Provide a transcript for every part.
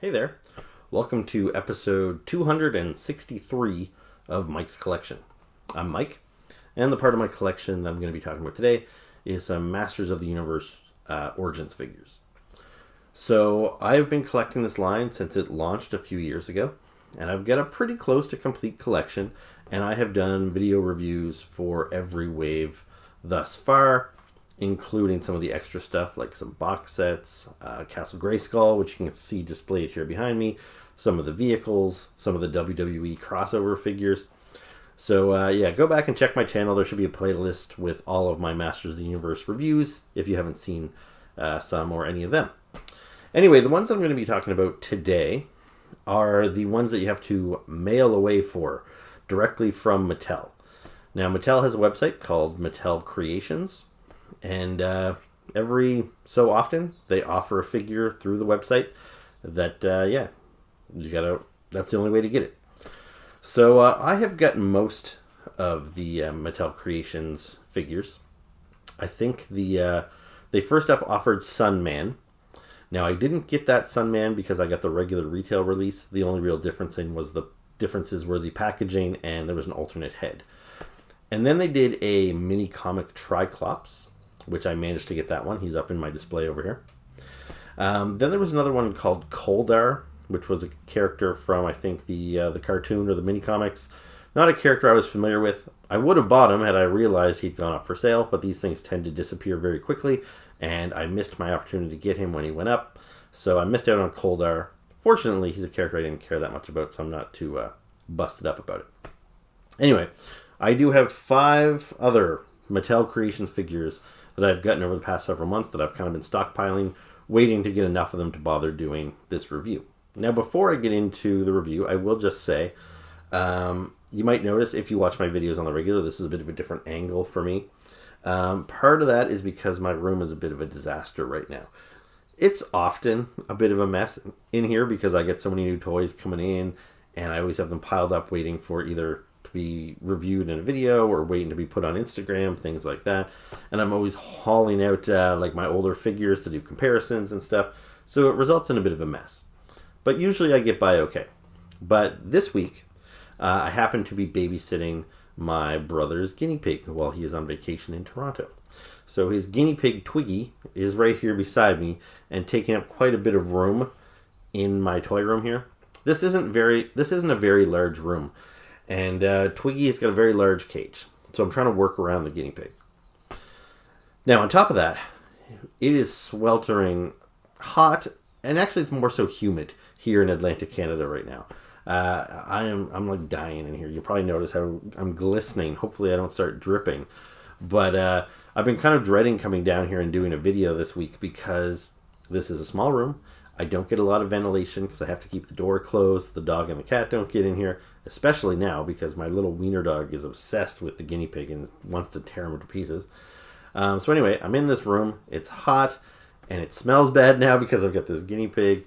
Hey there. Welcome to episode 263 of Mike's Collection. I'm Mike, and the part of my collection that I'm going to be talking about today is some Masters of the Universe Origins figures. So I've been collecting this line since it launched a few years ago, and I've got a pretty close to complete collection, and I have done video reviews for every wave thus far, including some of the extra stuff like some box sets, Castle Grayskull, which you can see displayed here behind me, some of the vehicles, some of the WWE crossover figures. So yeah, go back and check my channel. There should be a playlist with all of my Masters of the Universe reviews if you haven't seen some or any of them. Anyway, the ones I'm going to be talking about today are the ones that you have to mail away for directly from Mattel. Now, Mattel has a website called Mattel Creations. And every so often, they offer a figure through the website that, that's the only way to get it. So I have gotten most of the Mattel Creations figures. I think they first up offered Sunman. Now, I didn't get that Sunman because I got the regular retail release. The only real differences were the packaging and there was an alternate head. And then they did a mini comic Triclops, which I managed to get that one. He's up in my display over here. Then there was another one called Wun-Dar, which was a character from, I think, the cartoon or the mini comics. Not a character I was familiar with. I would have bought him had I realized he'd gone up for sale, but these things tend to disappear very quickly, and I missed my opportunity to get him when he went up. So I missed out on Wun-Dar. Fortunately, he's a character I didn't care that much about, so I'm not too busted up about it. Anyway, I do have 5 other Mattel Creations figures that I've gotten over the past several months that I've kind of been stockpiling, waiting to get enough of them to bother doing this review. Now, before I get into the review, I will just say, you might notice if you watch my videos on the regular, this is a bit of a different angle for me. Part of that is because my room is a bit of a disaster right now. It's often a bit of a mess in here because I get so many new toys coming in, and I always have them piled up waiting for either be reviewed in a video or waiting to be put on Instagram, things like that. And I'm always hauling out like my older figures to do comparisons and stuff. So it results in a bit of a mess. But usually I get by okay. But this week, I happen to be babysitting my brother's guinea pig while he is on vacation in Toronto. So his guinea pig Twiggy is right here beside me and taking up quite a bit of room in my toy room here. This isn't a very large room. And Twiggy has got a very large cage. So I'm trying to work around the guinea pig. Now, on top of that, it is sweltering hot, and actually it's more so humid here in Atlantic Canada right now. I'm like dying in here. You'll probably notice how I'm glistening. Hopefully I don't start dripping. But I've been kind of dreading coming down here and doing a video this week because this is a small room. I don't get a lot of ventilation because I have to keep the door closed. The dog and the cat don't get in here, especially now because my little wiener dog is obsessed with the guinea pig and wants to tear him to pieces. So anyway, I'm in this room. It's hot and it smells bad now because I've got this guinea pig.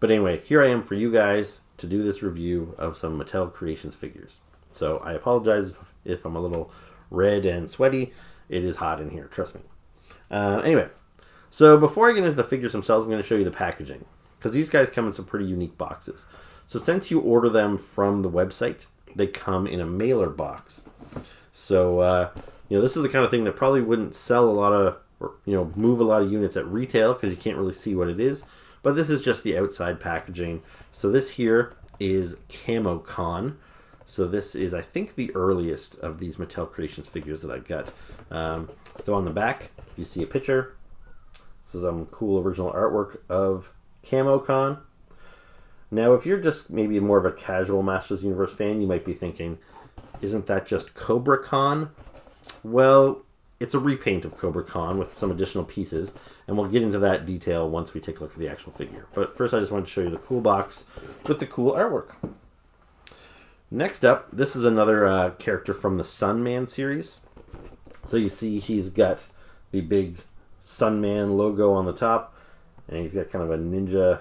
But anyway, here I am for you guys to do this review of some Mattel Creations figures. So I apologize if I'm a little red and sweaty. It is hot in here, trust me. Anyway. So before I get into the figures themselves, I'm going to show you the packaging, because these guys come in some pretty unique boxes. So since you order them from the website, they come in a mailer box. So, this is the kind of thing that probably wouldn't sell a lot of, or, move a lot of units at retail, because you can't really see what it is. But this is just the outside packaging. So this here is Camo Khan. So this is, I think, the earliest of these Mattel Creations figures that I've got. So on the back, you see a picture. This is some cool original artwork of Camo Khan. Now, if you're just maybe more of a casual Masters of the Universe fan, you might be thinking, isn't that just Cobra Khan? Well, it's a repaint of Cobra Khan with some additional pieces, and we'll get into that detail once we take a look at the actual figure. But first, I just wanted to show you the cool box with the cool artwork. Next up, this is another character from the Sunman series. So you see he's got the big Sunman logo on the top, and he's got kind of a ninja,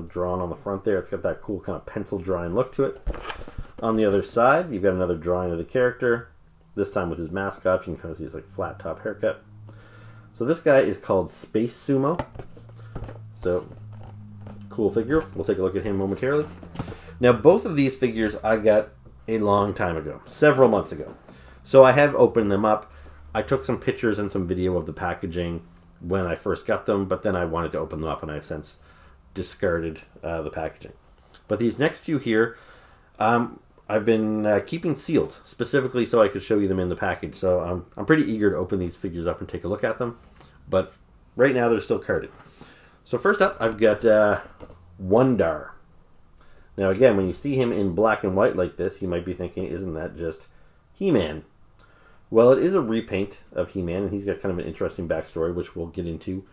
drawn on the front there. It's got that cool kind of pencil drawing look to it. On the other side, you've got another drawing of the character, this time with his mask off. You can kind of see his flat top haircut. So this guy is called Space Sumo. So cool figure. We'll take a look at him momentarily. Now, both of these figures I got a long time ago, several months ago. So I have opened them up. I took some pictures and some video of the packaging when I first got them, but then I wanted to open them up, and I've since discarded the packaging. But these next few here, I've been keeping sealed, specifically so I could show you them in the package. So I'm pretty eager to open these figures up and take a look at them. But right now, they're still carded. So first up, I've got Wun-Dar. Now again, when you see him in black and white like this, you might be thinking, isn't that just He-Man? Well, it is a repaint of He-Man, and he's got kind of an interesting backstory, which we'll get into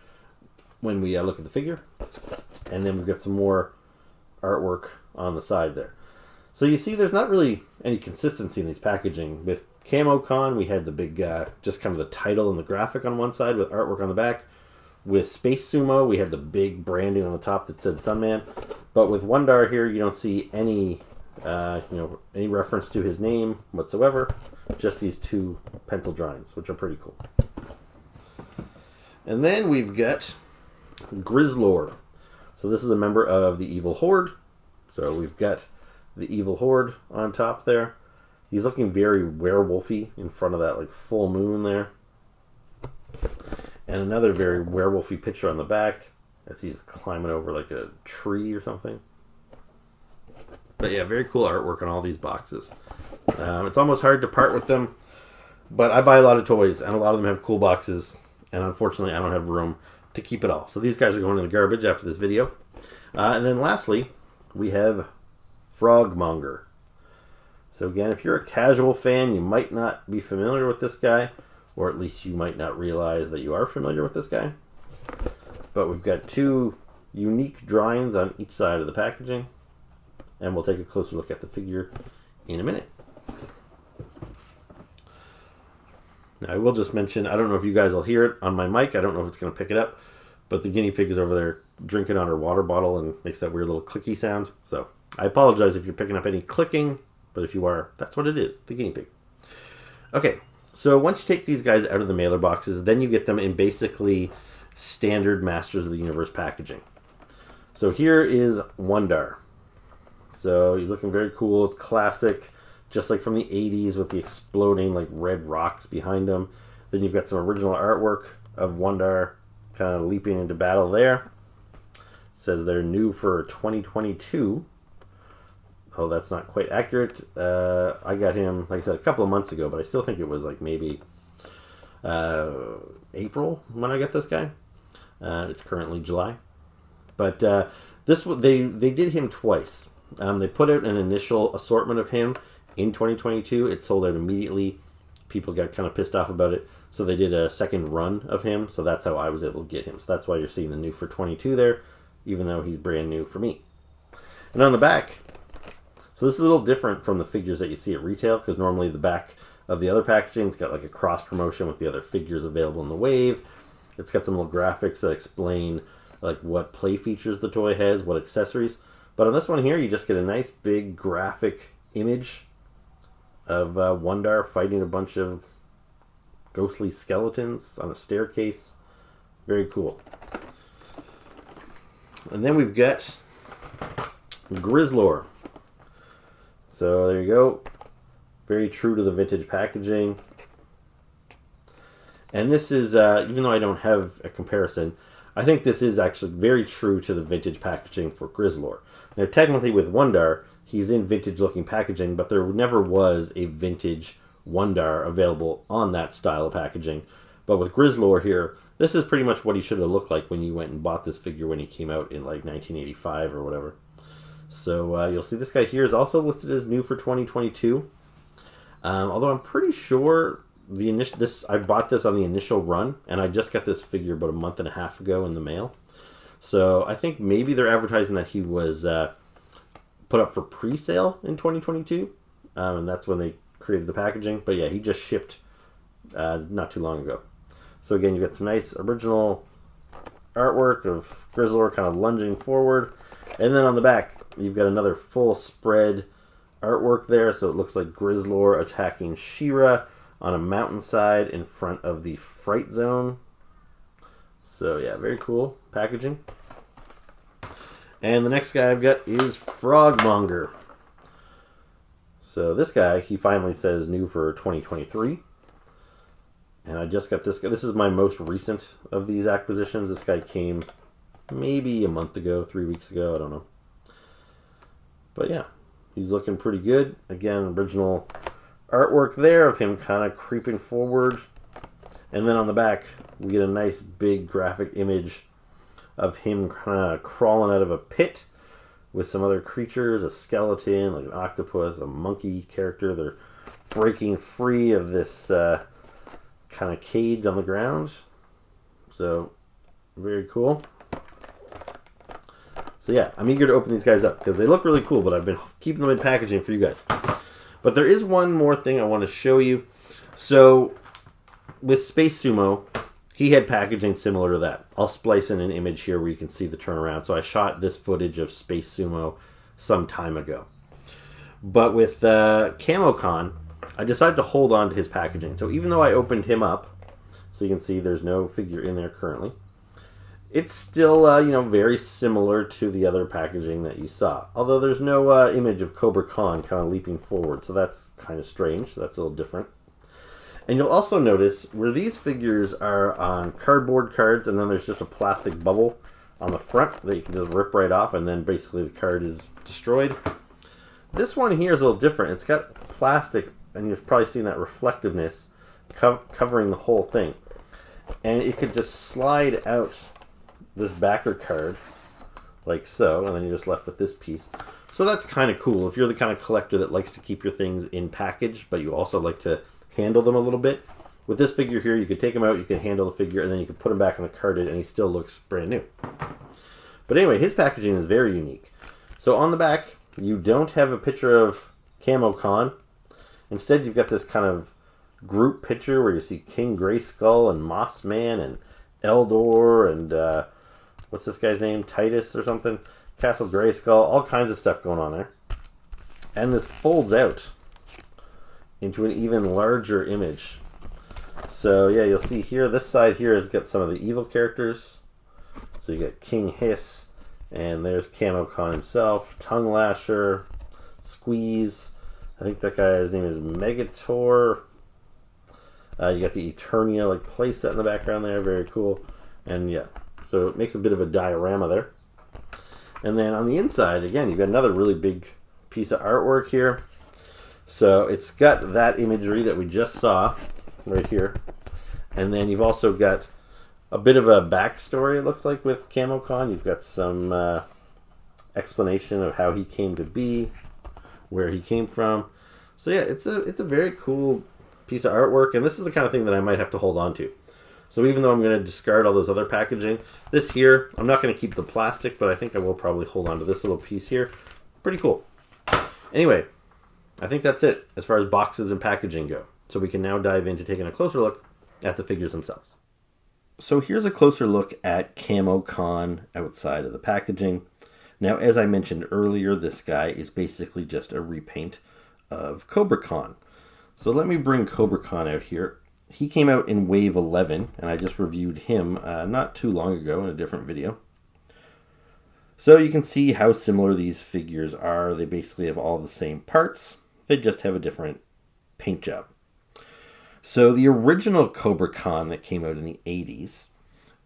when we look at the figure. And then we've got some more artwork on the side there. So you see there's not really any consistency in these packaging. With Camo Khan, we had the big, just kind of the title and the graphic on one side with artwork on the back. With Space Sumo, we had the big branding on the top that said Sunman. But with Wun-Dar here, you don't see any, any reference to his name whatsoever. Just these two pencil drawings, which are pretty cool. And then we've got Grizzlor. So this is a member of the Evil Horde. So we've got the Evil Horde on top there. He's looking very werewolfy in front of that like full moon there. And another very werewolfy picture on the back as he's climbing over like a tree or something. But yeah, very cool artwork on all these boxes. It's almost hard to part with them, but I buy a lot of toys, and a lot of them have cool boxes, and unfortunately I don't have room to keep it all. So these guys are going in the garbage after this video. And then lastly, we have Frog Monger. So again, if you're a casual fan, you might not be familiar with this guy, or at least you might not realize that you are familiar with this guy. But we've got two unique drawings on each side of the packaging, and we'll take a closer look at the figure in a minute. Now, I will just mention, I don't know if you guys will hear it on my mic. I don't know if it's going to pick it up, but the guinea pig is over there drinking on her water bottle and makes that weird little clicky sound. So I apologize if you're picking up any clicking, but if you are, that's what it is, the guinea pig. Okay, so once you take these guys out of the mailer boxes, then you get them in basically standard Masters of the Universe packaging. So here is Wun-Dar. So he's looking very cool, classic, just like from the 80s with the exploding like red rocks behind him. Then you've got some original artwork of Wun-Dar kind of leaping into battle there. It says they're new for 2022. Oh, that's not quite accurate. I got him, like I said, a couple of months ago, but I still think it was like maybe April when I got this guy. It's currently July. But they did him twice. They put out an initial assortment of him in 2022. It sold out immediately. People got kind of pissed off about it. So they did a second run of him. So that's how I was able to get him. So that's why you're seeing the new for 22 there, even though he's brand new for me. And on the back, so this is a little different from the figures that you see at retail, because normally the back of the other packaging's got like a cross promotion with the other figures available in the wave. It's got some little graphics that explain like what play features the toy has, what accessories. But on this one here, you just get a nice big graphic image of Wun-Dar fighting a bunch of ghostly skeletons on a staircase. Very cool. And then we've got Grizzlor. So there you go. Very true to the vintage packaging. And this is, even though I don't have a comparison, I think this is actually very true to the vintage packaging for Grizzlor. Now, technically with Wun-Dar, he's in vintage-looking packaging, but there never was a vintage Wun-Dar available on that style of packaging. But with Grizzlor here, this is pretty much what he should have looked like when you went and bought this figure when he came out in like 1985 or whatever. So you'll see this guy here is also listed as new for 2022. Although I'm pretty sure I bought this on the initial run, and I just got this figure about a month and a half ago in the mail. So I think maybe they're advertising that he was put up for pre-sale in 2022, and that's when they created the packaging. But yeah, he just shipped not too long ago. So again, you got some nice original artwork of Grizzlor kind of lunging forward, and then on the back you've got another full spread artwork there. So it looks like Grizzlor attacking She-Ra on a mountainside in front of the Fright Zone. So yeah, very cool packaging. And the next guy I've got is Frog Monger. So this guy, he finally says new for 2023. And I just got this guy. This is my most recent of these acquisitions. This guy came maybe a month ago, 3 weeks ago, I don't know. But yeah, he's looking pretty good. Again, original artwork there of him kind of creeping forward. And then on the back, we get a nice big graphic image of him kind of crawling out of a pit with some other creatures, a skeleton, like an octopus, a monkey character. They're breaking free of this kind of cage on the ground. So, very cool. So yeah, I'm eager to open these guys up because they look really cool, but I've been keeping them in packaging for you guys. But there is one more thing I want to show you. So, with Space Sumo, he had packaging similar to that. I'll splice in an image here where you can see the turnaround. So I shot this footage of Space Sumo some time ago. But with Camo Khan, I decided to hold on to his packaging. So even though I opened him up, so you can see there's no figure in there currently, it's still very similar to the other packaging that you saw. Although there's no image of Cobra Khan kind of leaping forward, so that's kind of strange. So that's a little different. And you'll also notice where these figures are on cardboard cards, and then there's just a plastic bubble on the front that you can just rip right off, and then basically the card is destroyed. This one here is a little different. It's got plastic, and you've probably seen that reflectiveness covering the whole thing. And it could just slide out this backer card like so, and then you're just left with this piece. So that's kind of cool. If you're the kind of collector that likes to keep your things in package, but you also like to handle them a little bit. With this figure here, you could take him out, you can handle the figure, and then you can put him back on the carded, and he still looks brand new. But anyway, his packaging is very unique. So on the back, you don't have a picture of Camo Khan. Instead, you've got this kind of group picture where you see King Grayskull and Mossman and Eldor and what's this guy's name? Titus or something? Castle Grayskull, all kinds of stuff going on there. And this folds out into an even larger image. So yeah, you'll see here, this side here has got some of the evil characters. So you got King Hiss, and there's Camo Khan himself, Tongue Lasher, Squeeze. I think that guy's name is Megator. You got the Eternia like playset in the background there, very cool. And yeah, so it makes a bit of a diorama there. And then on the inside, again, you've got another really big piece of artwork here. So it's got that imagery that we just saw right here. And then you've also got a bit of a backstory, it looks like, with Camo Khan. You've got some explanation of how he came to be, where he came from. So yeah, it's a very cool piece of artwork, and this is the kind of thing that I might have to hold on to. So even though I'm going to discard all those other packaging, this here, I'm not going to keep the plastic, but I think I will probably hold on to this little piece here. Pretty cool. Anyway, I think that's it as far as boxes and packaging go. So we can now dive into taking a closer look at the figures themselves. So here's a closer look at Camo Khan outside of the packaging. Now, as I mentioned earlier, this guy is basically just a repaint of Cobra Khan. So let me bring Cobra Khan out here. He came out in Wave 11, and I just reviewed him not too long ago in a different video. So you can see how similar these figures are. They basically have all the same parts. They just have a different paint job. So the original Cobra Khan that came out in the 80s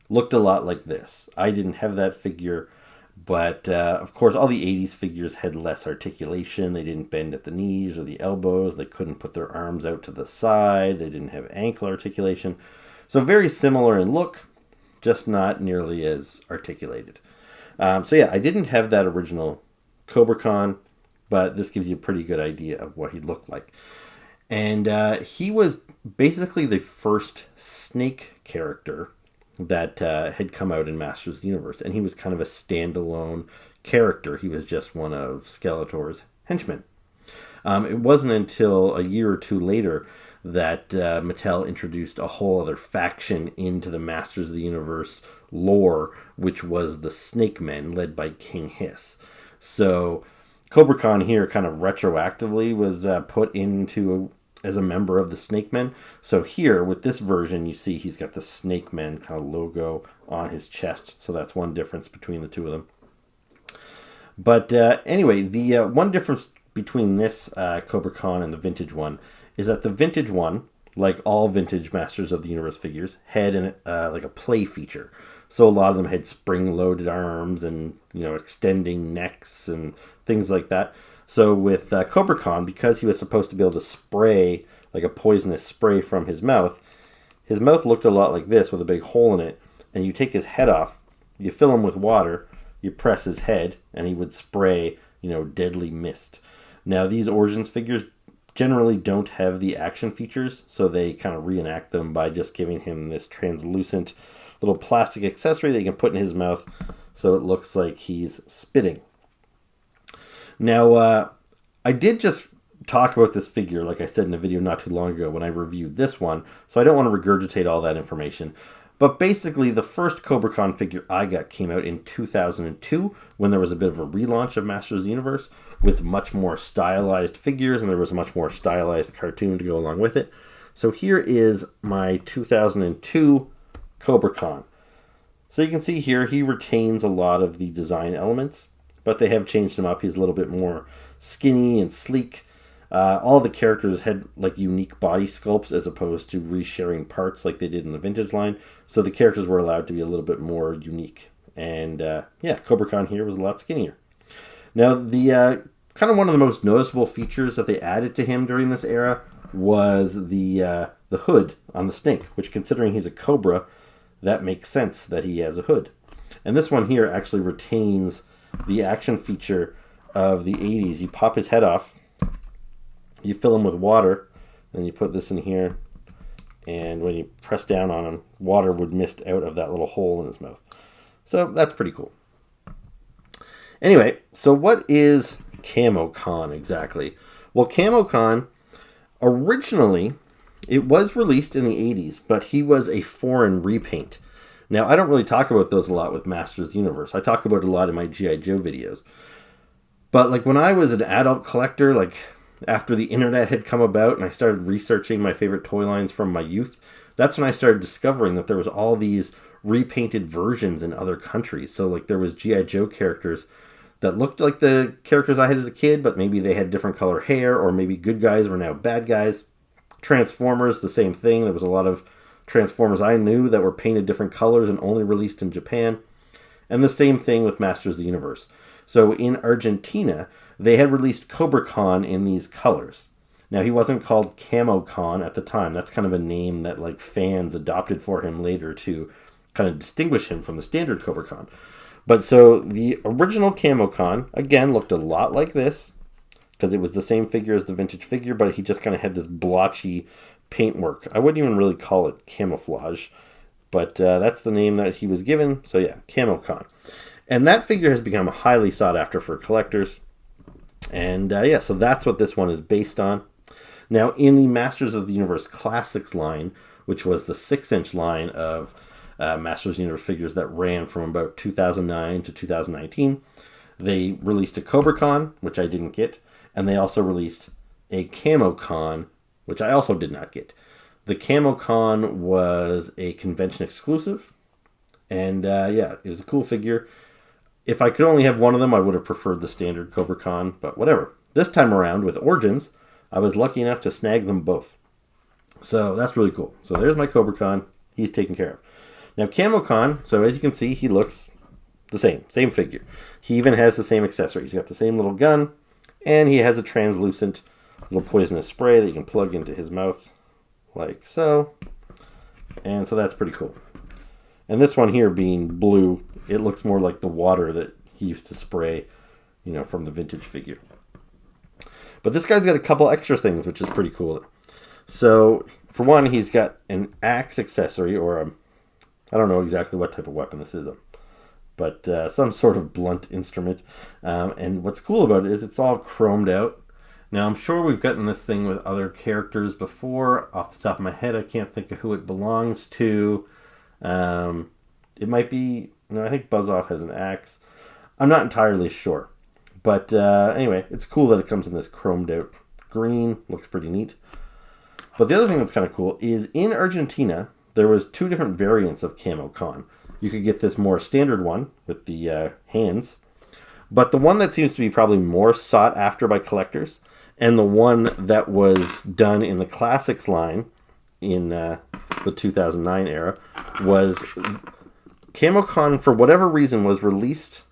looked a lot like this. I didn't have that figure, but of course all the 80s figures had less articulation. They didn't bend at the knees or the elbows. They couldn't put their arms out to the side. They didn't have ankle articulation. So very similar in look, just not nearly as articulated. So yeah, I didn't have that original Cobra Khan, but this gives you a pretty good idea of what he looked like. And he was basically the first snake character that had come out in Masters of the Universe. And he was kind of a standalone character. He was just one of Skeletor's henchmen. It wasn't until a year or two later that Mattel introduced a whole other faction into the Masters of the Universe lore, which was the Snake Men, led by King Hiss. So Cobra Khan here kind of retroactively was put into as a member of the Snake Men. So here, with this version, you see he's got the Snake Men kind of logo on his chest. So that's one difference between the two of them. But anyway, the one difference between this Cobra Khan and the vintage one is that the vintage one, like all vintage Masters of the Universe figures, had like a play feature. So a lot of them had spring-loaded arms and extending necks and things like that. So with Cobra Khan, because he was supposed to be able to spray like a poisonous spray from his mouth looked a lot like this with a big hole in it. And you take his head off, you fill him with water, you press his head, and he would spray, deadly mist. Now, these Origins figures generally don't have the action features, so they kind of reenact them by just giving him this translucent little plastic accessory that you can put in his mouth so it looks like he's spitting. Now, I did just talk about this figure, like I said in a video not too long ago when I reviewed this one, so I don't want to regurgitate all that information. But basically, the first Cobra Khan figure I got came out in 2002 when there was a bit of a relaunch of Masters of the Universe with much more stylized figures, and there was a much more stylized cartoon to go along with it. So here is my 2002 Cobra Khan. So you can see here he retains a lot of the design elements, but they have changed him up. He's a little bit more skinny and sleek. All the characters had like unique body sculpts as opposed to resharing parts like they did in the vintage line. So the characters were allowed to be a little bit more unique. And Cobra Khan here was a lot skinnier. Now the kind of one of the most noticeable features that they added to him during this era was the hood on the snake, which considering he's a cobra, that makes sense that he has a hood. And this one here actually retains the action feature of the 80s. You pop his head off, you fill him with water, then you put this in here, and when you press down on him, water would mist out of that little hole in his mouth. So that's pretty cool. Anyway, so what is Camo Khan exactly? Well, Camo Khan, originally, it was released in the 80s, but he was a foreign repaint. Now, I don't really talk about those a lot with Masters of the Universe. I talk about it a lot in my G.I. Joe videos. But like when I was an adult collector, like after the internet had come about and I started researching my favorite toy lines from my youth, that's when I started discovering that there was all these repainted versions in other countries. So like there was G.I. Joe characters that looked like the characters I had as a kid, but maybe they had different color hair, or maybe good guys were now bad guys. Transformers, the same thing. There was a lot of Transformers I knew that were painted different colors and only released in Japan. And the same thing with Masters of the Universe. So in Argentina, they had released Cobra Khan in these colors. Now, he wasn't called Camo Khan at the time. That's kind of a name that like fans adopted for him later to kind of distinguish him from the standard Cobra Khan. But so the original Camo Khan, again, looked a lot like this because it was the same figure as the vintage figure, but he just kind of had this blotchy paintwork. I wouldn't even really call it camouflage, but that's the name that he was given. So yeah, Camo Khan. And that figure has become highly sought after for collectors. And so that's what this one is based on. Now, in the Masters of the Universe Classics line, which was the 6-inch line of Masters of the Universe figures that ran from about 2009 to 2019, they released a Cobra Khan, which I didn't get, and they also released a Camo Khan, which I also did not get. The Camo Khan was a convention exclusive, and it was a cool figure. If I could only have one of them, I would have preferred the standard Cobra Khan, but whatever. This time around, with Origins, I was lucky enough to snag them both. So that's really cool. So there's my Cobra Khan. He's taken care of. Now, Camo Khan, so as you can see, he looks the same figure. He even has the same accessories. He's got the same little gun, and he has a translucent little poisonous spray that you can plug into his mouth, like so. And so that's pretty cool. And this one here being blue, it looks more like the water that he used to spray, from the vintage figure. But this guy's got a couple extra things, which is pretty cool. So, for one, he's got an axe accessory, or I don't know exactly what type of weapon this is, but some sort of blunt instrument. And what's cool about it is it's all chromed out. Now, I'm sure we've gotten this thing with other characters before. Off the top of my head, I can't think of who it belongs to. It might be... No, I think Buzz-Off has an axe. I'm not entirely sure. But anyway, it's cool that it comes in this chromed out green. Looks pretty neat. But the other thing that's kind of cool is in Argentina, there was 2 different variants of Camo Khan. You could get this more standard one with the hands, But the one that seems to be probably more sought after by collectors, and the one that was done in the Classics line in the 2009 era, was Camo Khan, for whatever reason, was released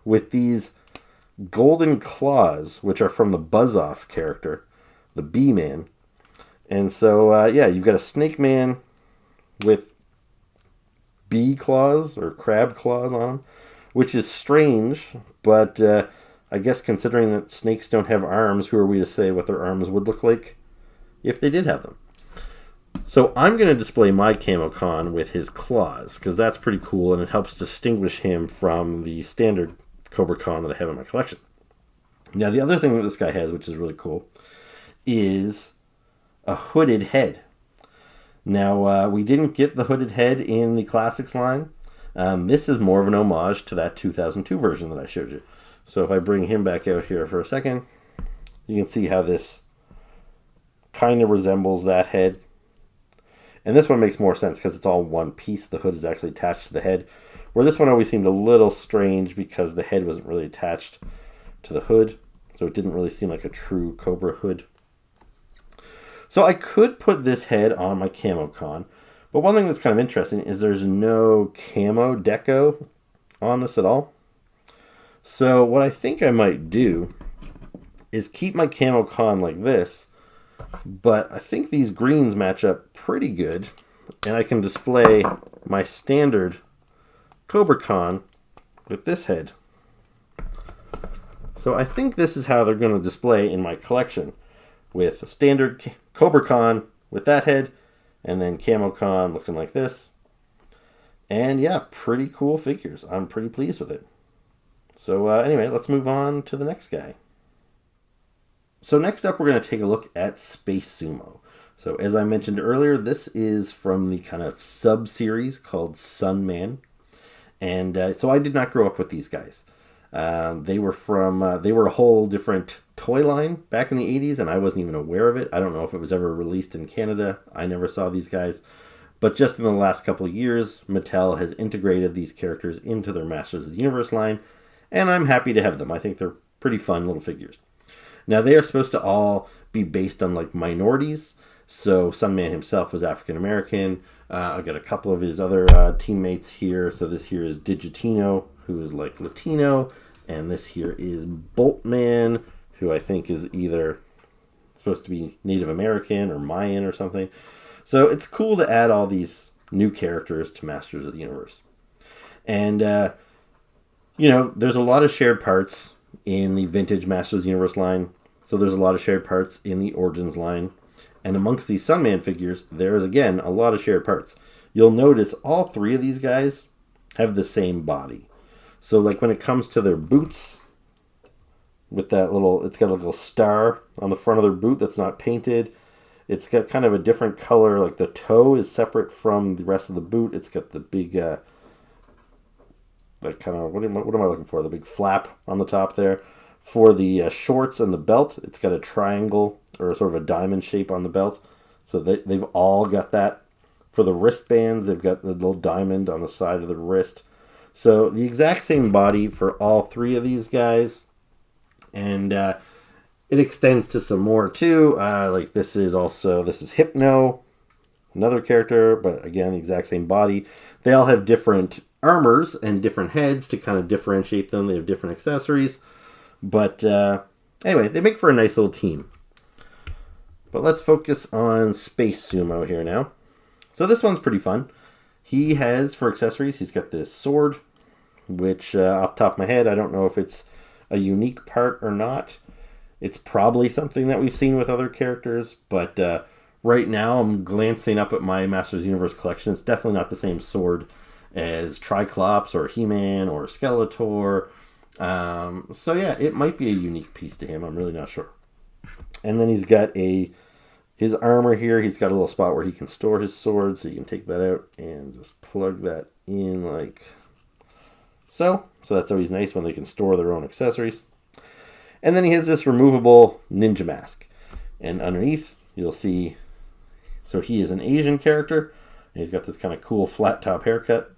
with these golden claws, which are from the Buzz-Off character, the Bee-Man. And so, yeah, you've got a Snake Man with bee claws or crab claws on him, which is strange, but I guess considering that snakes don't have arms, who are we to say what their arms would look like if they did have them? So I'm going to display my Camo Khan with his claws, because that's pretty cool, and it helps distinguish him from the standard Cobra Khan that I have in my collection. Now, the other thing that this guy has, which is really cool, is a hooded head. Now, we didn't get the hooded head in the Classics line. This is more of an homage to that 2002 version that I showed you. So if I bring him back out here for a second, you can see how this kind of resembles that head. And this one makes more sense because it's all one piece. The hood is actually attached to the head. Where this one always seemed a little strange because the head wasn't really attached to the hood. So it didn't really seem like a true Cobra hood. So I could put this head on my Camo Khan. But one thing that's kind of interesting is there's no camo deco on this at all. So what I think I might do is keep my Camo Khan like this. But I think these greens match up pretty good. And I can display my standard Cobra Khan with this head. So I think this is how they're going to display in my collection. With a standard Cobra Khan with that head. And then Camo Khan looking like this. And yeah, pretty cool figures. I'm pretty pleased with it. So anyway, let's move on to the next guy. So next up, we're going to take a look at Space Sumo. So as I mentioned earlier, this is from the kind of sub-series called Sun Man. And so I did not grow up with these guys. They were a whole different toy line back in the 80s, and I wasn't even aware of it. I don't know if it was ever released in Canada. I never saw these guys. But just in the last couple of years, Mattel has integrated these characters into their Masters of the Universe line, and I'm happy to have them. I think they're pretty fun little figures. Now, they are supposed to all be based on, like, minorities. So, Sunman himself was African-American. I've got a couple of his other teammates here. So, this here is Digitino, who is, like, Latino. And this here is Boltman, who I think is either supposed to be Native American or Mayan or something. So, it's cool to add all these new characters to Masters of the Universe. And, you know, there's a lot of shared parts in the vintage Masters of the Universe line. So there's a lot of shared parts in the Origins line. And amongst these Sunman figures, there is, again, a lot of shared parts. You'll notice all three of these guys have the same body. So, like, when it comes to their boots, with that little, it's got a little star on the front of their boot that's not painted. It's got kind of a different color. Like, the toe is separate from the rest of the boot. It's got the big, like, kind of, what am I looking for? The big flap on the top there. For the shorts and the belt, it's got a triangle or sort of a diamond shape on the belt. So they've all got that. For the wristbands, they've got the little diamond on the side of the wrist. So the exact same body for all three of these guys. And it extends to some more too. Like this is Hypno, another character, but again, the exact same body. They all have different armors and different heads to kind of differentiate them. They have different accessories. But anyway, they make for a nice little team. But let's focus on Space Sumo here now. So this one's pretty fun. He has, for accessories, he's got this sword, which off the top of my head, I don't know if it's a unique part or not. It's probably something that we've seen with other characters, but right now I'm glancing up at my Masters of the Universe collection. It's definitely not the same sword as Triclops or He-Man or Skeletor. So yeah, it might be a unique piece to him. I'm really not sure. And then he's got his armor here. He's got a little spot where he can store his sword, so you can take that out and just plug that in like so. So that's always nice when they can store their own accessories. And then he has this removable ninja mask. And underneath, you'll see, so he is an Asian character. And he's got this kind of cool flat top haircut.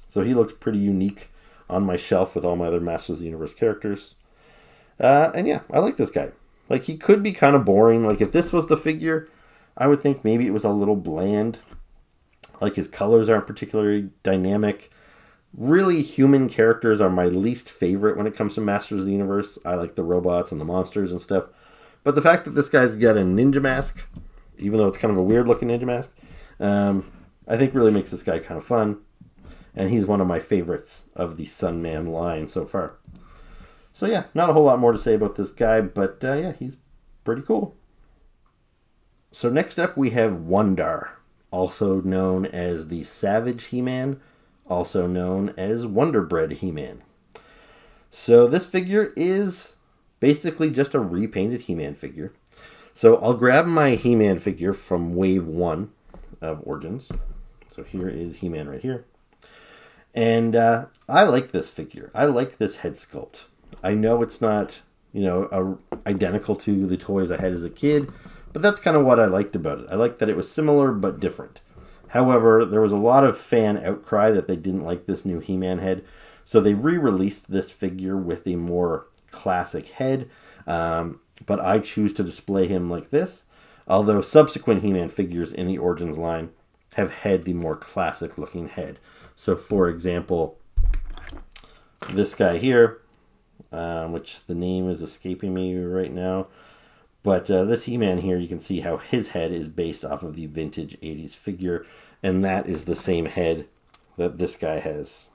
So he looks pretty unique on my shelf with all my other Masters of the Universe characters. And yeah, I like this guy. Like, he could be kind of boring. Like, if this was the figure, I would think maybe it was a little bland. Like, his colors aren't particularly dynamic. Really, human characters are my least favorite when it comes to Masters of the Universe. I like the robots and the monsters and stuff. But the fact that this guy's got a ninja mask, even though it's kind of a weird-looking ninja mask, I think really makes this guy kind of fun. And he's one of my favorites of the Sunman line so far. So yeah, not a whole lot more to say about this guy, but yeah, he's pretty cool. So next up we have Wun-Dar, also known as the Savage He-Man, also known as Wonder Bread He-Man. So this figure is basically just a repainted He-Man figure. So I'll grab my He-Man figure from Wave 1 of Origins. So here is He-Man right here. And I like this figure. I like this head sculpt. I know it's not, identical to the toys I had as a kid, but that's kind of what I liked about it. I liked that it was similar but different. However, there was a lot of fan outcry that they didn't like this new He-Man head, so they re-released this figure with a more classic head, but I choose to display him like this, although subsequent He-Man figures in the Origins line have had the more classic looking head. So for example, this guy here, which the name is escaping me right now, but this He-Man here, you can see how his head is based off of the vintage 80s figure, and that is the same head that this guy has.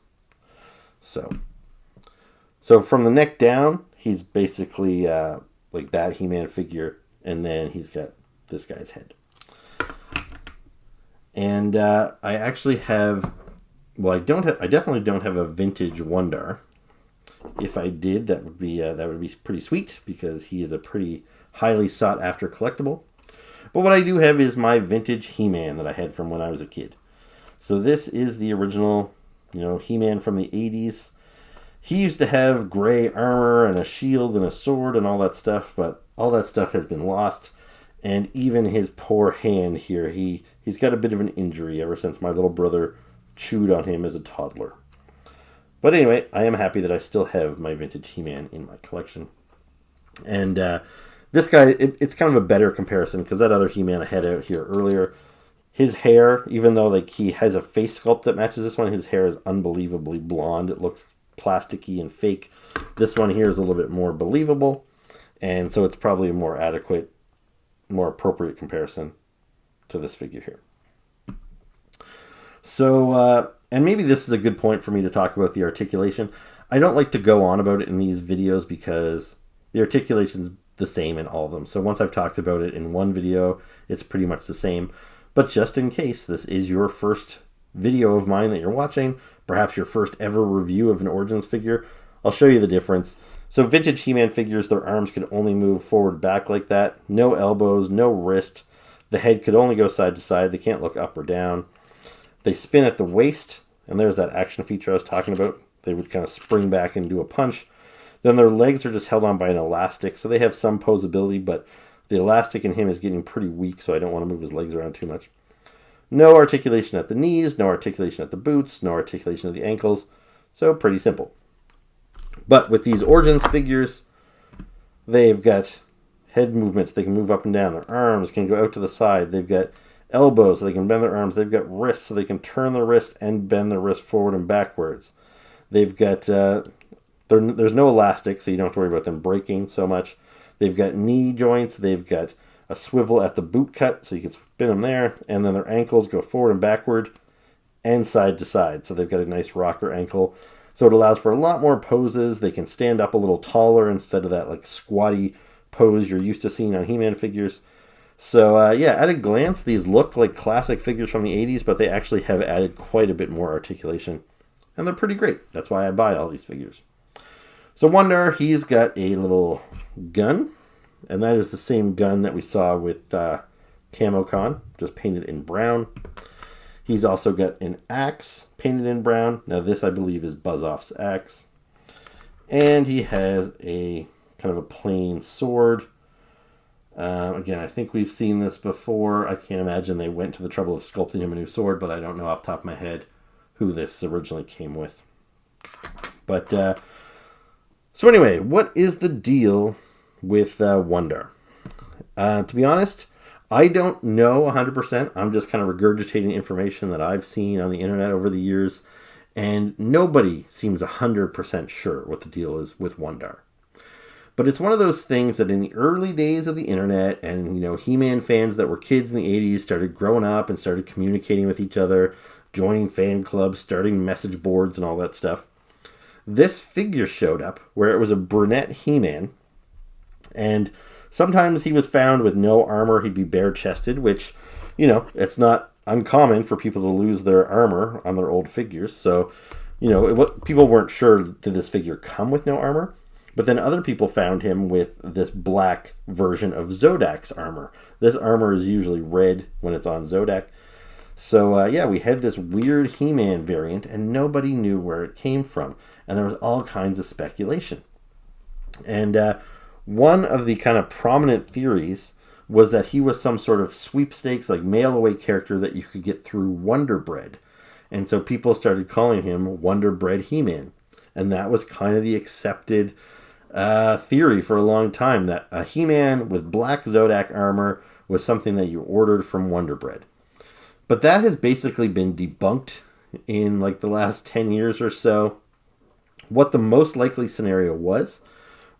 So from the neck down, he's basically like that He-Man figure, and then he's got this guy's head. And I actually have, I definitely don't have a vintage Wun-Dar. If I did, that would be pretty sweet, because he is a pretty highly sought after collectible. But what I do have is my vintage He-Man that I had from when I was a kid. So this is the original, He-Man from the 80s. He used to have gray armor and a shield and a sword and all that stuff, but all that stuff has been lost. And even his poor hand here, he's got a bit of an injury ever since my little brother chewed on him as a toddler. But anyway, I am happy that I still have my vintage He-Man in my collection. And this guy, it's kind of a better comparison, because that other He-Man I had out here earlier, his hair, even though he has a face sculpt that matches this one, his hair is unbelievably blonde. It looks plasticky and fake. This one here is a little bit more believable, and so it's probably a more adequate, more appropriate comparison to this figure here. So, and maybe this is a good point for me to talk about the articulation. I don't like to go on about it in these videos because the articulation's the same in all of them. So once I've talked about it in one video, it's pretty much the same. But just in case this is your first video of mine that you're watching, perhaps your first ever review of an Origins figure, I'll show you the difference. So vintage He-Man figures, their arms could only move forward back like that. No elbows, no wrist. The head could only go side to side. They can't look up or down. They spin at the waist, and there's that action feature I was talking about. They would kind of spring back and do a punch. Then their legs are just held on by an elastic, so they have some posability, but the elastic in him is getting pretty weak, so I don't want to move his legs around too much. No articulation at the knees, no articulation at the boots, no articulation at the ankles, so pretty simple. But with these Origins figures, they've got head movements. They can move up and down. Their arms can go out to the side. They've got elbows so they can bend their arms. They've got wrists so they can turn their wrist and bend their wrist forward and backwards. They've got, there's no elastic, so you don't have to worry about them breaking so much. They've got knee joints. They've got a swivel at the boot cut, so you can spin them there. And then their ankles go forward and backward and side to side. So they've got a nice rocker ankle. So it allows for a lot more poses. They can stand up a little taller instead of that squatty pose you're used to seeing on He-Man figures. So yeah, at a glance, these look like classic figures from the 80s, but they actually have added quite a bit more articulation. And they're pretty great. That's why I buy all these figures. So Wun-Dar, he's got a little gun, and that is the same gun that we saw with Camo Khan, just painted in brown. He's also got an axe painted in brown. Now this, I believe, is Buzz-Off's axe. And he has a kind of a plain sword. Again, I think we've seen this before. I can't imagine they went to the trouble of sculpting him a new sword, but I don't know off the top of my head who this originally came with. But so anyway, what is the deal with Wun-Dar? To be honest, I don't know 100%. I'm just kind of regurgitating information that I've seen on the internet over the years, and nobody seems 100% sure what the deal is with Wun-Dar. But it's one of those things that in the early days of the internet, and He-Man fans that were kids in the 80s started growing up and started communicating with each other, joining fan clubs, starting message boards and all that stuff. This figure showed up where it was a brunette He-Man, and sometimes he was found with no armor. He'd be bare-chested, which, it's not uncommon for people to lose their armor on their old figures. So, people weren't sure, did this figure come with no armor? But then other people found him with this black version of Zodak's armor. This armor is usually red when it's on Zodak. So, we had this weird He-Man variant, and nobody knew where it came from. And there was all kinds of speculation. And one of the kind of prominent theories was that he was some sort of sweepstakes, like mail-away character that you could get through Wonder Bread. And so people started calling him Wonder Bread He-Man. And that was kind of the accepted theory for a long time, that a He-Man with black Zodak armor was something that you ordered from Wonder Bread. But that has basically been debunked in like the last 10 years or so. What the most likely scenario was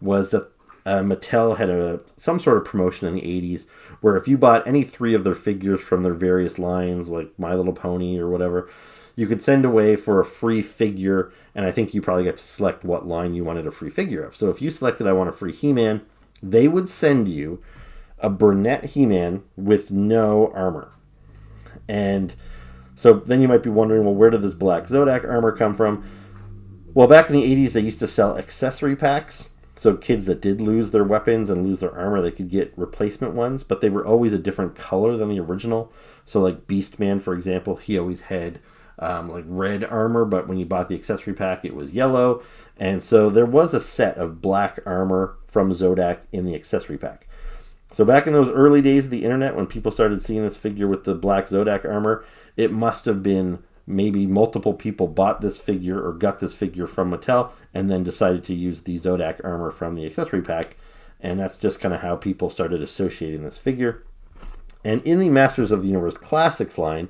that Mattel had some sort of promotion in the 80s where if you bought any 3 of their figures from their various lines, like My Little Pony or whatever, you could send away for a free figure, and I think you probably got to select what line you wanted a free figure of. So if you selected I want a free He-Man, they would send you a brunette He-Man with no armor. And so then you might be wondering, well, where did this black Zodak armor come from? Well, back in the 80s, they used to sell accessory packs. So kids that did lose their weapons and lose their armor, they could get replacement ones, but they were always a different color than the original. So like Beastman, for example, he always had like red armor, but when you bought the accessory pack, it was yellow. And so there was a set of black armor from Zodak in the accessory pack. So back in those early days of the internet, when people started seeing this figure with the black Zodak armor, it must have been maybe multiple people bought this figure or got this figure from Mattel and then decided to use the Zodak armor from the accessory pack. And that's just kind of how people started associating this figure. And in the Masters of the Universe Classics line,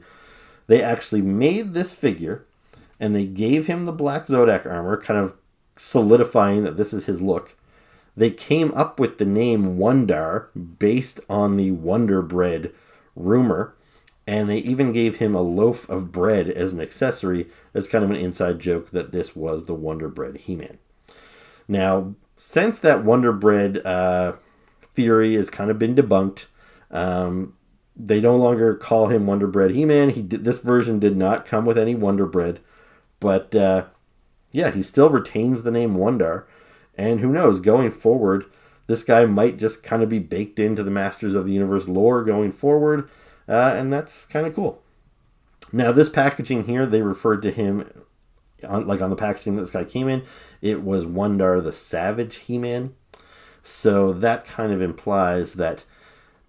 they actually made this figure and they gave him the black Zodak armor, kind of solidifying that this is his look. They came up with the name Wun-Dar based on the Wonder Bread rumor. And they even gave him a loaf of bread as an accessory, as kind of an inside joke that this was the Wonder Bread He-Man. Now, since that Wonder Bread theory has kind of been debunked, they no longer call him Wonder Bread He-Man. This version did not come with any Wonder Bread. But, he still retains the name Wun-Dar. And who knows, going forward, this guy might just kind of be baked into the Masters of the Universe lore going forward. And that's kind of cool. Now, this packaging here, they referred to him, on the packaging that this guy came in, it was Wun-Dar the Savage He-Man. So that kind of implies that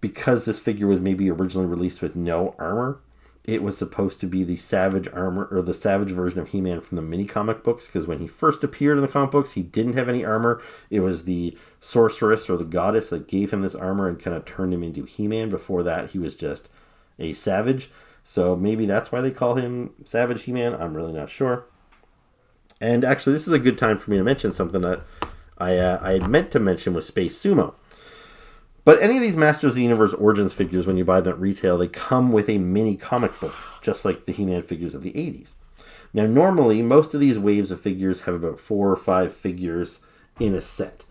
because this figure was maybe originally released with no armor, it was supposed to be the Savage armor, or the Savage version of He-Man from the mini comic books, because when he first appeared in the comic books, he didn't have any armor. It was the sorceress or the goddess that gave him this armor and kind of turned him into He-Man. Before that, he was just a savage. So maybe that's why they call him Savage He-Man. I'm really not sure. And actually, this is a good time for me to mention something that I had meant to mention with Space Sumo. But any of these Masters of the Universe Origins figures, when you buy them at retail, they come with a mini comic book, just like the He-Man figures of the 80s. Now, normally, most of these waves of figures have about 4 or 5 figures in a set.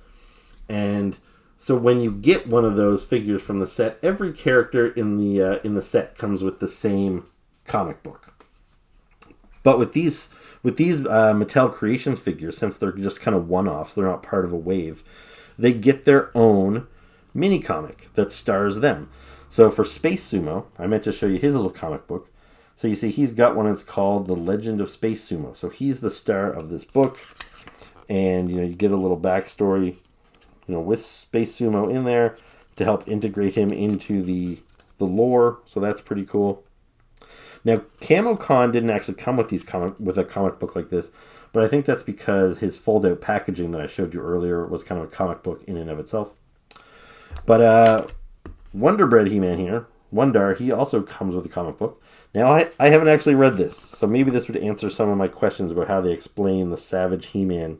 And so when you get one of those figures from the set, every character in the set comes with the same comic book. But with these Mattel Creations figures, since they're just kind of one-offs, they're not part of a wave, they get their own mini comic that stars them. So for Space Sumo, I meant to show you his little comic book. So you see he's got one that's called The Legend of Space Sumo. So he's the star of this book. And you get a little backstory with Space Sumo in there to help integrate him into the lore. So that's pretty cool. Now, Camo Khan didn't actually come with a comic book like this, but I think that's because his fold-out packaging that I showed you earlier was kind of a comic book in and of itself. But Wonder Bread He-Man here, Wun-Dar, he also comes with a comic book. Now, I haven't actually read this, so maybe this would answer some of my questions about how they explain the Savage He-Man.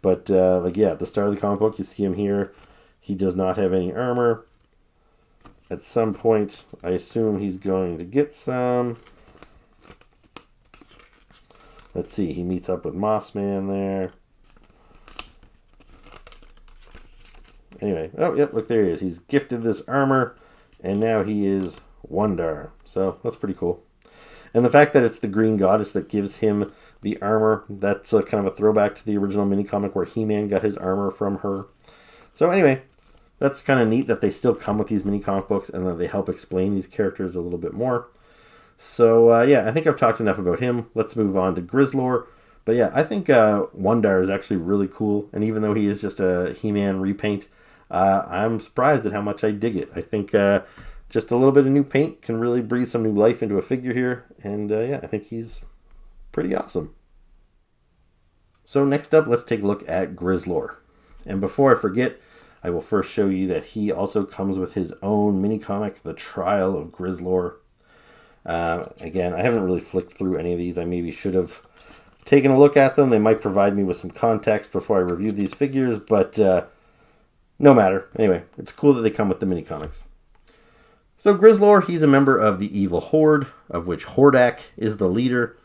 But, at the start of the comic book, you see him here. He does not have any armor. At some point, I assume he's going to get some. Let's see, he meets up with Moss Man there. Anyway, look, there he is. He's gifted this armor, and now he is Wun-Dar. So, that's pretty cool. And the fact that it's the Green Goddess that gives him the armor, that's a kind of a throwback to the original mini-comic where He-Man got his armor from her. So anyway, that's kind of neat that they still come with these mini-comic books and that they help explain these characters a little bit more. So I think I've talked enough about him. Let's move on to Grizzlor. But yeah, I think Wun-Dar is actually really cool. And even though he is just a He-Man repaint, I'm surprised at how much I dig it. I think just a little bit of new paint can really breathe some new life into a figure here. And I think he's pretty awesome. So next up, let's take a look at Grizzlor. And before I forget, I will first show you that he also comes with his own mini-comic, The Trial of Grizzlor. Again, I haven't really flicked through any of these. I maybe should have taken a look at them. They might provide me with some context before I review these figures, but no matter. Anyway, it's cool that they come with the mini-comics. So Grizzlor, he's a member of the Evil Horde, of which Hordak is the leader.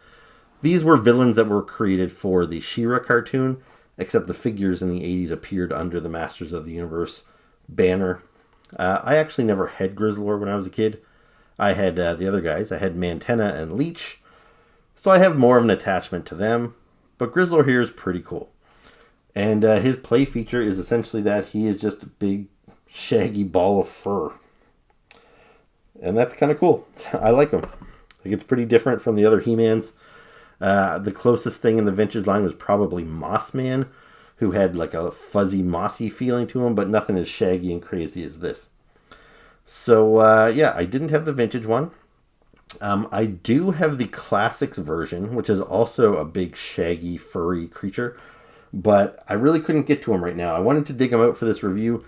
These were villains that were created for the She-Ra cartoon, except the figures in the 80s appeared under the Masters of the Universe banner. I actually never had Grizzlor when I was a kid. I had the other guys. I had Mantenna and Leech, so I have more of an attachment to them. But Grizzlor here is pretty cool. And his play feature is essentially that he is just a big, shaggy ball of fur. And that's kind of cool. I like him. Like, it's pretty different from the other He-Mans. The closest thing in the vintage line was probably Moss Man, who had like a fuzzy, mossy feeling to him, but nothing as shaggy and crazy as this. So, I didn't have the vintage one. I do have the classics version, which is also a big, shaggy, furry creature, but I really couldn't get to him right now. I wanted to dig him out for this review,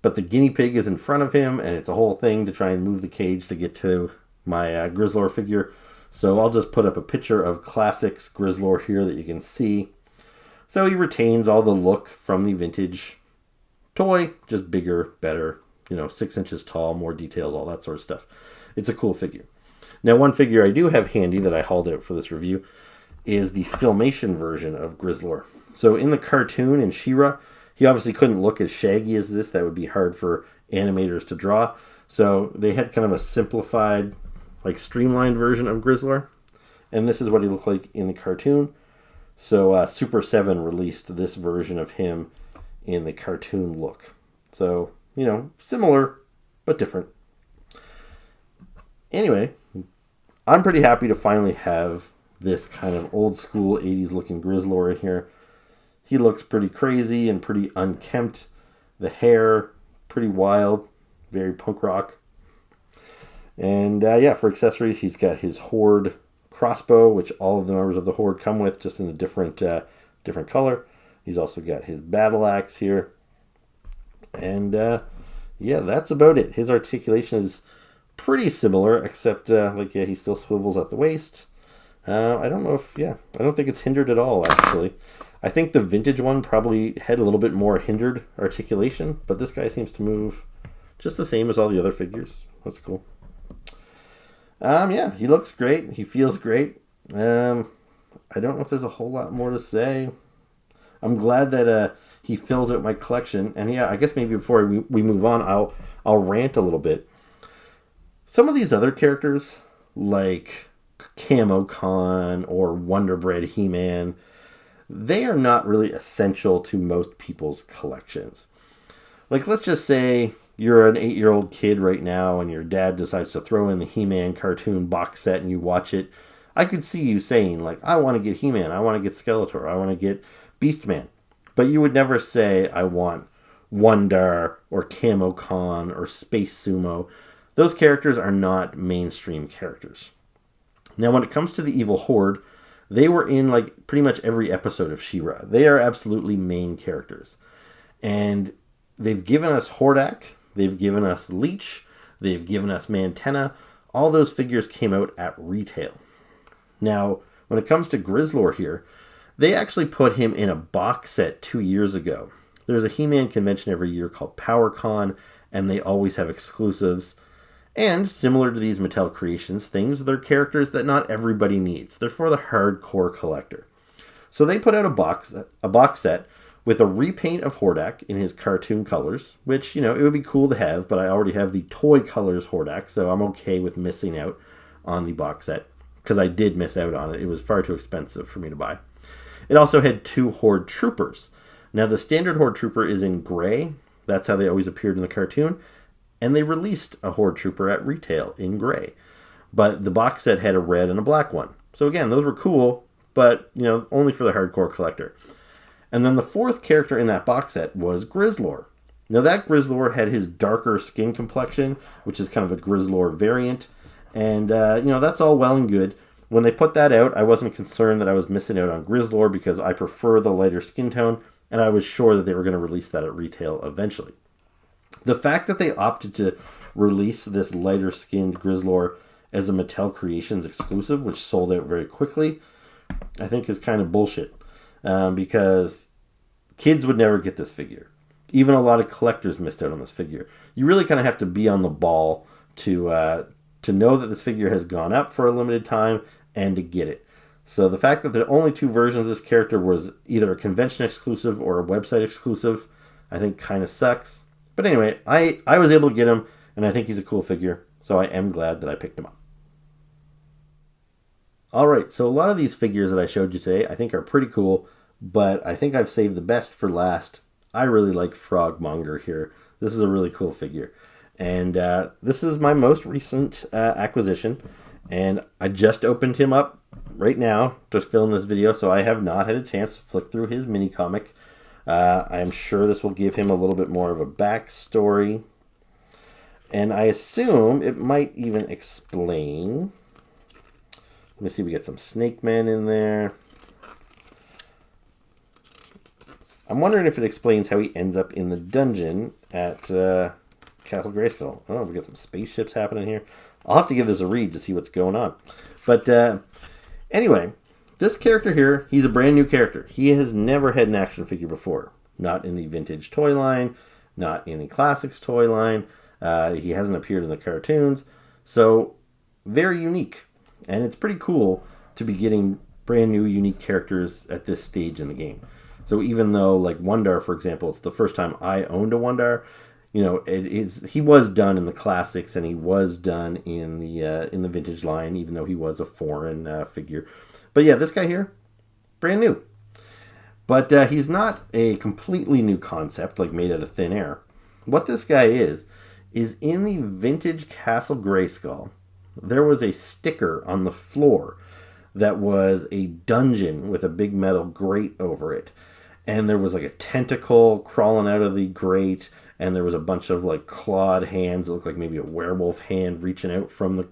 but the guinea pig is in front of him, and it's a whole thing to try and move the cage to get to my Grizzlor figure. So I'll just put up a picture of Classics Grizzlor here that you can see. So he retains all the look from the vintage toy, just bigger, better, 6 inches tall, more detailed, all that sort of stuff. It's a cool figure. Now, one figure I do have handy that I hauled out for this review is the Filmation version of Grizzlor. So in the cartoon in She-Ra, he obviously couldn't look as shaggy as this. That would be hard for animators to draw. So they had kind of a simplified, streamlined version of Grizzlor. And this is what he looked like in the cartoon. So Super 7 released this version of him in the cartoon look. So, similar, but different. Anyway, I'm pretty happy to finally have this kind of old school 80s looking Grizzlor in here. He looks pretty crazy and pretty unkempt. The hair, pretty wild, very punk rock. And for accessories, he's got his Horde crossbow, which all of the members of the Horde come with, just in a different color. He's also got his battle axe here. And that's about it. His articulation is pretty similar, except he still swivels at the waist. I don't think it's hindered at all, actually. I think the vintage one probably had a little bit more hindered articulation, but this guy seems to move just the same as all the other figures. That's cool. He looks great. He feels great. I don't know if there's a whole lot more to say. I'm glad that he fills out my collection. And I guess maybe before we move on, I'll rant a little bit. Some of these other characters, like Camo Khan or Wonder Bread He-Man, they are not really essential to most people's collections. Let's just say you're an 8-year-old kid right now and your dad decides to throw in the He-Man cartoon box set and you watch it. I could see you saying, I want to get He-Man, I want to get Skeletor, I want to get Beastman. But you would never say, I want Wun-Dar or Camo Khan or Space Sumo. Those characters are not mainstream characters. Now, when it comes to the Evil Horde, They were in like pretty much every episode of She-Ra. They are absolutely main characters. And they've given us Hordak, they've given us Leech, they've given us Mantenna. All those figures came out at retail. Now, when it comes to Grizzlor here, they actually put him in a box set 2 years ago. There's a He-Man convention every year called Con, and they always have exclusives. And similar to these Mattel Creations things, they're characters that not everybody needs. They're for the hardcore collector. So they put out a box set with a repaint of Hordak in his cartoon colors, which, it would be cool to have, but I already have the toy colors Hordak, so I'm okay with missing out on the box set, because I did miss out on it. It was far too expensive for me to buy. It also had 2 Horde Troopers. Now, the standard Horde Trooper is in gray. That's how they always appeared in the cartoon. And they released a Horde Trooper at retail in gray. But the box set had a red and a black one. So again, those were cool, but, only for the hardcore collector. And then the 4th character in that box set was Grizzlor. Now, that Grizzlor had his darker skin complexion, which is kind of a Grizzlor variant. And, that's all well and good. When they put that out, I wasn't concerned that I was missing out on Grizzlor because I prefer the lighter skin tone, and I was sure that they were going to release that at retail eventually. The fact that they opted to release this lighter skinned Grizzlor as a Mattel Creations exclusive, which sold out very quickly, I think is kind of bullshit. Because kids would never get this figure. Even a lot of collectors missed out on this figure. You really kind of have to be on the ball to know that this figure has gone up for a limited time and to get it. So the fact that the only 2 versions of this character was either a convention exclusive or a website exclusive, I think kind of sucks. But anyway, I was able to get him, and I think he's a cool figure, so I am glad that I picked him up. Alright, so a lot of these figures that I showed you today I think are pretty cool, but I think I've saved the best for last. I really like Frog Monger here. This is a really cool figure. And this is my most recent acquisition, and I just opened him up right now to film this video, so I have not had a chance to flick through his mini comic. I am sure this will give him a little bit more of a backstory, and I assume it might even explain. Let me see, we get some Snake Man in there. I'm wondering if it explains how he ends up in the dungeon at Castle Grayskull. Oh, we got some spaceships happening here. I'll have to give this a read to see what's going on. But anyway, this character here, he's a brand new character. He has never had an action figure before. Not in the vintage toy line, not in the classics toy line. He hasn't appeared in the cartoons. So, very unique. And it's pretty cool to be getting brand new, unique characters at this stage in the game. So even though, like Wun-Dar, for example, it's the first time I owned a Wun-Dar, he was done in the classics and he was done in the vintage line, even though he was a foreign figure. But yeah, this guy here, brand new. But he's not a completely new concept, like made out of thin air. What this guy is in the vintage Castle Grayskull, there was a sticker on the floor that was a dungeon with a big metal grate over it. And there was like a tentacle crawling out of the grate, and there was a bunch of like clawed hands that looked like maybe a werewolf hand reaching out from the...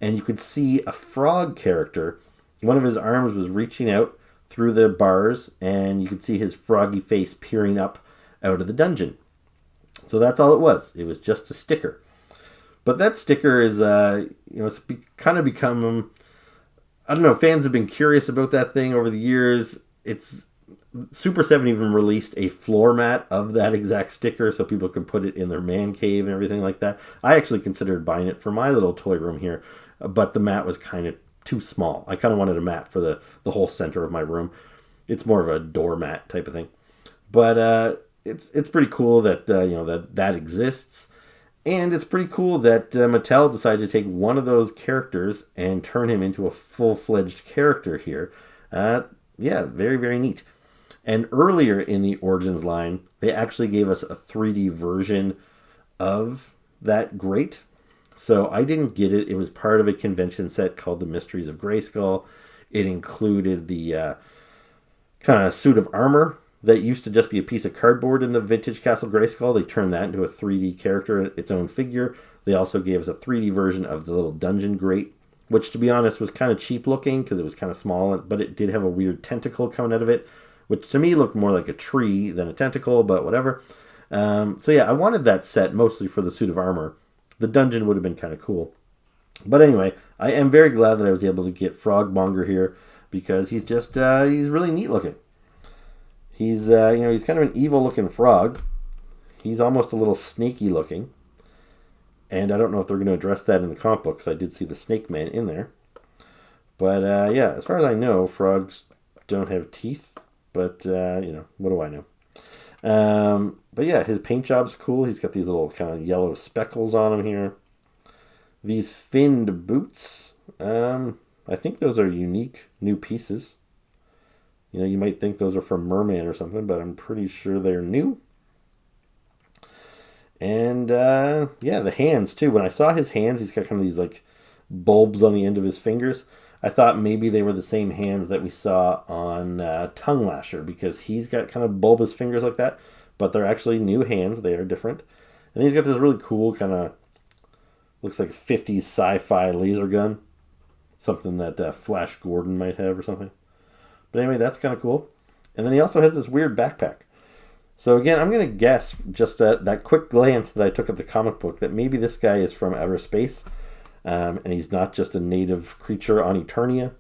And you could see a frog character. One of his arms was reaching out through the bars, and you could see his froggy face peering up out of the dungeon. So that's all it was. It was just a sticker. But that sticker is, it's kind of become... I don't know, fans have been curious about that thing over the years. Super 7 even released a floor mat of that exact sticker so people could put it in their man cave and everything like that. I actually considered buying it for my little toy room here, but the mat was kind of too small. I kind of wanted a mat for the whole center of my room. It's more of a doormat type of thing. But it's pretty cool that that exists. And it's pretty cool that Mattel decided to take one of those characters and turn him into a full-fledged character here. Yeah, very, very neat. And earlier in the Origins line, they actually gave us a 3D version of that grate. So I didn't get it. It was part of a convention set called The Mysteries of Grayskull. It included the kind of suit of armor that used to just be a piece of cardboard in the vintage Castle Grayskull. They turned that into a 3D character, its own figure. They also gave us a 3D version of the little dungeon grate which to be honest was kind of cheap looking because it was kind of small, but it did have a weird tentacle coming out of it, which to me looked more like a tree than a tentacle, but whatever. So yeah, I wanted that set mostly for the suit of armor. The dungeon would have been kind of cool. But anyway, I am very glad that I was able to get Frog Monger here because he's just, he's really neat looking. He's, he's kind of an evil looking frog. He's almost a little snaky looking. And I don't know if they're going to address that in the comic book because I did see the Snake Man in there. But yeah, as far as I know, frogs don't have teeth. But, what do I know? But yeah, his paint job's cool. He's got these little kind of yellow speckles on him here. These finned boots, I think those are unique new pieces. You might think those are from Merman or something, but I'm pretty sure they're new. And, yeah, the hands, too. When I saw his hands, he's got kind of these, like, bulbs on the end of his fingers. I thought maybe they were the same hands that we saw on Tongue Lasher, because he's got kind of bulbous fingers like that. But they're actually new hands. They are different. And he's got this really cool kind of, looks like a 50s sci-fi laser gun. Something that Flash Gordon might have or something. But anyway, that's kind of cool. And then he also has this weird backpack. So again, I'm going to guess, just that quick glance that I took at the comic book, that maybe this guy is from outer space. And he's not just a native creature on Eternia,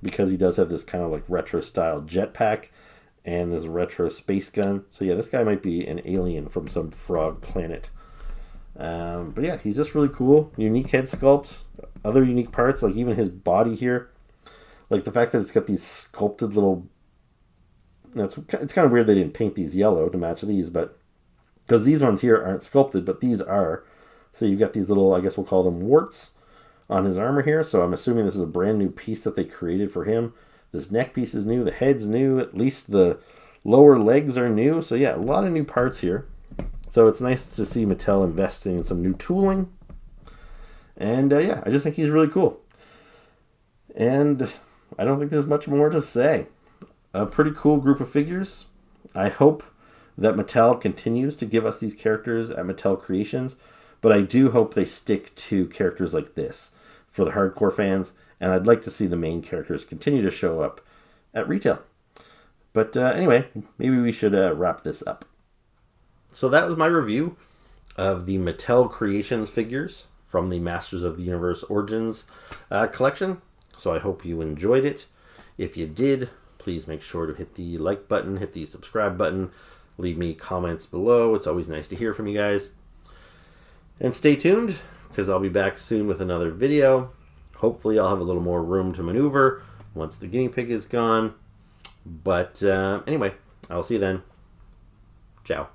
because he does have this kind of like retro-style jetpack and this retro space gun. So yeah, this guy might be an alien from some frog planet. But yeah, he's just really cool. Unique head sculpt. Other unique parts, like even his body here. Like the fact that it's got these sculpted little... it's kind of weird they didn't paint these yellow to match these, but... because these ones here aren't sculpted, but these are. So you've got these little, I guess we'll call them warts on his armor here. So I'm assuming this is a brand new piece that they created for him. This neck piece is new. The head's new. At least the lower legs are new. So yeah, a lot of new parts here. So it's nice to see Mattel investing in some new tooling. And yeah, I just think he's really cool. And I don't think there's much more to say. A pretty cool group of figures. I hope that Mattel continues to give us these characters at Mattel Creations. But I do hope they stick to characters like this for the hardcore fans. And I'd like to see the main characters continue to show up at retail. But anyway, maybe we should wrap this up. So that was my review of the Mattel Creations figures from the Masters of the Universe Origins collection. So I hope you enjoyed it. If you did, please make sure to hit the like button, hit the subscribe button, leave me comments below. It's always nice to hear from you guys. And stay tuned, because I'll be back soon with another video. Hopefully I'll have a little more room to maneuver once the guinea pig is gone. But anyway, I'll see you then. Ciao.